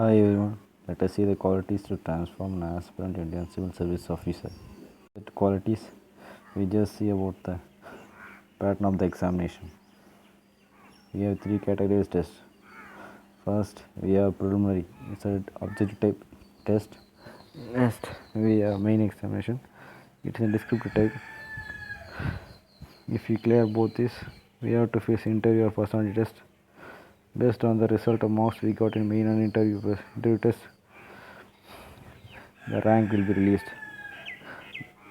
Hi everyone, let us see the qualities to transform an aspirant Indian civil service officer. The qualities we just see about the pattern of the examination. We have three categories test. First, we have preliminary, it's an objective type test. Next, we have main examination, it's a descriptive type. If we clear both this, we have to face interview or personality test. Based on the result of marks we got in main and interview test, the rank will be released.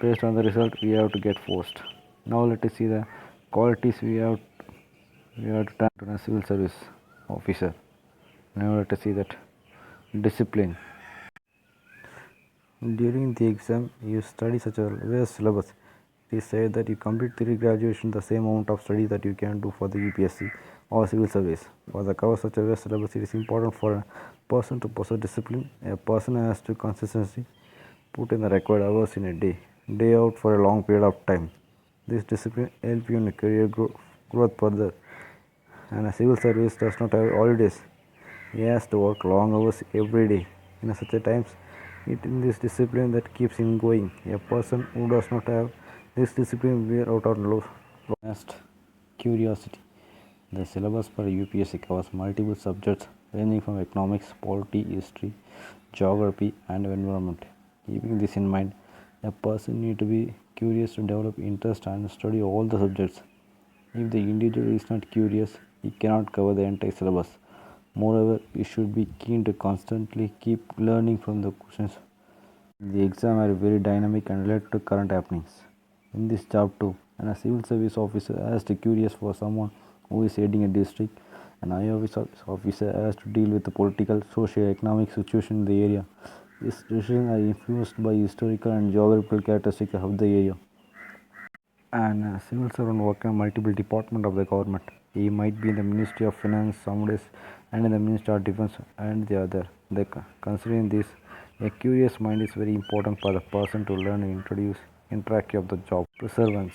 Based on the result, we have to get forced. Now let us see the qualities we have to turn to a civil service officer. Now let us see that discipline. During the exam, you study such a vast syllabus. It is said that you complete 3 graduation the same amount of study that you can do for the UPSC or civil service. For the cover such a vast syllabus, it is important for a person to possess discipline. A person has to consistently put in the required hours in a day out for a long period of time. This discipline helps you in career growth further. And a civil service does not have holidays. He has to work long hours every day. In such a times, it is this discipline that keeps him going. A person who does not have this discipline will be out on low. Next, curiosity. The syllabus for UPSC covers multiple subjects ranging from economics, polity, history, geography, and environment. Keeping this in mind, a person needs to be curious to develop interest and study all the subjects. If the individual is not curious, he cannot cover the entire syllabus. Moreover, he should be keen to constantly keep learning from the questions. The exam are very dynamic and related to current happenings. In this job too, and a civil service officer has to curious for someone who is heading a district. An IOS officer has to deal with the political, social, economic situation in the area. These decisions are influenced by historical and geographical characteristics of the area. And a civil servant working in multiple departments of the government. He might be in the Ministry of Finance some days and in the Ministry of Defense and the other. Considering this, a curious mind is very important for the person to learn and interact of the job. Perseverance.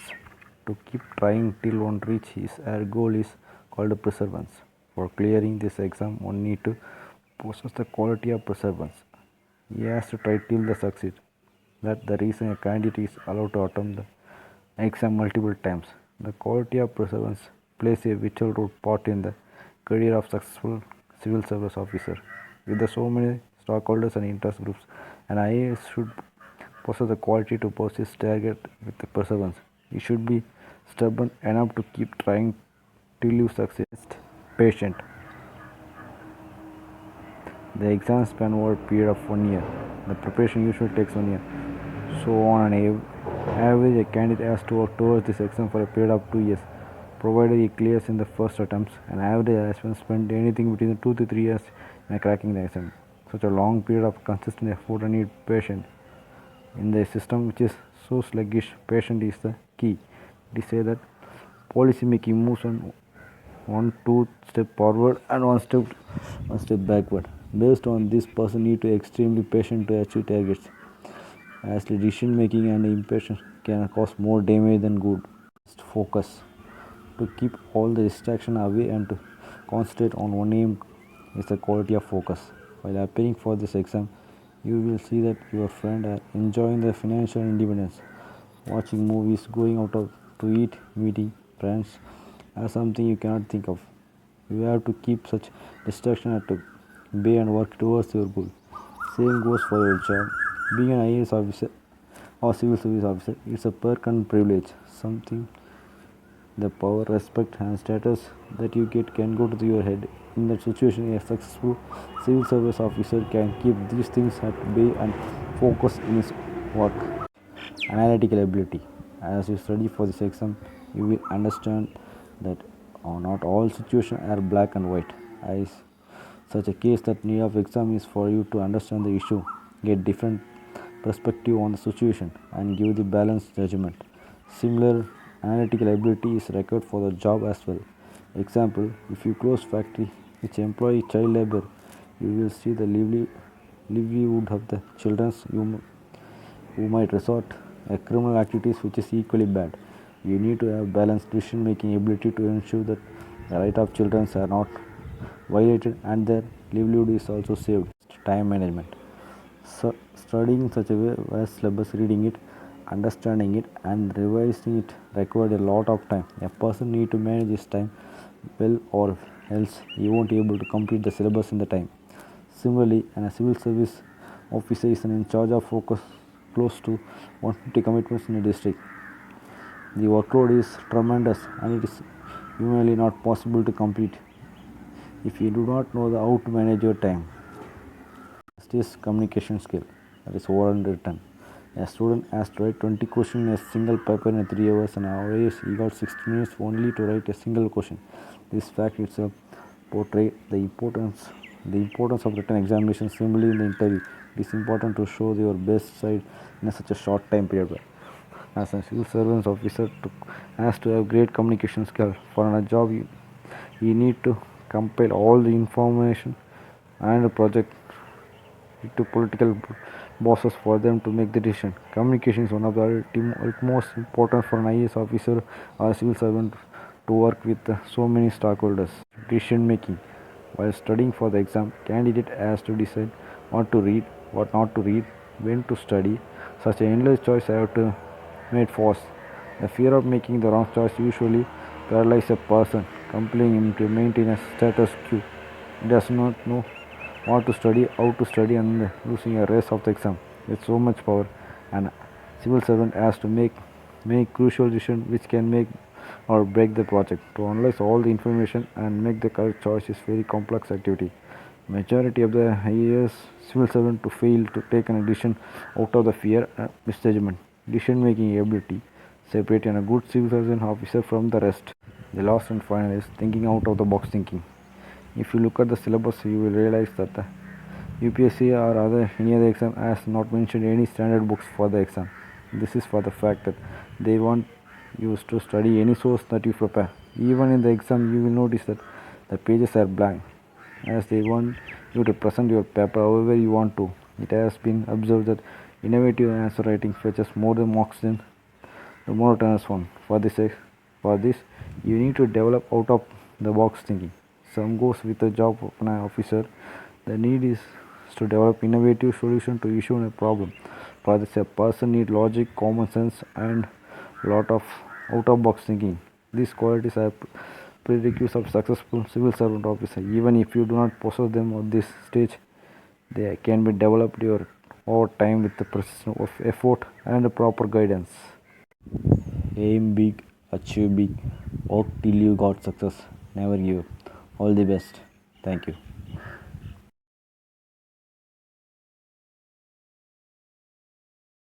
To keep trying till one reach his goal is called perseverance. For clearing this exam, one need to possess the quality of perseverance. He has to try till the succeed. That's the reason a candidate is allowed to attempt the exam multiple times. The quality of perseverance plays a vital part in the career of successful civil service officer. With the so many stockholders and interest groups, an IAS should possess the quality to pursue his target with the perseverance. He should be stubborn enough to keep trying till you succeed. Patient. The exam span over a period of 1 year. The preparation usually takes 1 year. So on an average, a candidate has to work towards this exam for a period of 2 years. Provided he clears in the first attempts, an average aspirant spend anything between 2 to 3 years in cracking the exam. Such a long period of consistent effort and need patience. In the system which is so sluggish, patience is the key. It is said that policy making moves on 1-2 step forward and one step backward. Based on this, person need to be extremely patient to achieve targets, as the decision making and impatience can cause more damage than good. Focus. To keep all the distraction away and to concentrate on one aim is the quality of focus. While appearing for this exam, you will see that your friend are enjoying their financial independence, watching movies, going out to eat, meeting friends as something you cannot think of. You have to keep such distraction at bay and work towards your goal. Same goes for your job. Being an IAS officer or civil service officer, it's a perk and privilege. Something the power, respect, and status that you get can go to your head. In that situation, a successful civil service officer can keep these things at bay and focus in his work. Analytical ability. As you study for this exam, you will understand that not all situations are black and white. As such a case that need of exam is for you to understand the issue, get different perspective on the situation, and give the balanced judgment. Similar analytical ability is required for the job as well. Example, if you close factory which employ child labor, you will see the livelihood of the children who might resort a criminal activities which is equally bad. You need to have balanced decision making ability to ensure that the right of children are not violated and their livelihood is also saved. time management. So, studying such a vast syllabus, reading it, understanding it, and revising it requires a lot of time. A person need to manage his time well, or else he won't be able to complete the syllabus in the time. Similarly, a civil service officer is in charge of focus close to 150 commitments in a district. The workload is tremendous and it is humanly not possible to complete if you do not know how to manage your time. Next is communication skill, that is oral and written. A student has to write 20 questions in a single paper in 3 hours, and nowadays he got 60 minutes only to write a single question. This fact itself portrays the importance of written examination. Similarly, in the interview, it is important to show your best side in such a short time period. As a civil service officer has to have great communication skill. For a job, you need to compile all the information and project it to political bosses for them to make the decision. Communication is one of the utmost important for an IAS officer or a civil servant to work with so many stakeholders. Decision making. While studying for the exam, candidate has to decide what to read, what not to read, when to study. Such an endless choice have to made fast. The fear of making the wrong choice usually paralyzes a person, compelling him to maintain a status quo. He does not know what to study, how to study, and losing a race of the exam with so much power. And civil servant has to make many crucial decisions which can make or break the project. To analyze all the information and make the correct choice is very complex activity. Majority of the IAS civil servant to fail to take an decision out of the fear and misjudgment. Decision making ability separating a good civil service officer from the rest. The last and final is thinking out of the box thinking. If you look at the syllabus, you will realize that the UPSC or any other exam has not mentioned any standard books for the exam. This is for the fact that they want you to study any source that you prepare. Even in the exam, you will notice that the pages are blank, as they want you to present your paper however you want to. It has been observed that innovative answer writing fetches more than marks than the monotonous one. For this, you need to develop out of the box thinking. Some goes with the job of an officer. The need is to develop innovative solution to issue a problem. For this, a person need logic, common sense, and lot of out of box thinking. These qualities are prerequisites of successful civil servant officer. Even if you do not possess them at this stage, they can be developed over time with the precision of effort and proper guidance. Aim big, achieve big, work till you got success. Never give up. All the best. Thank you.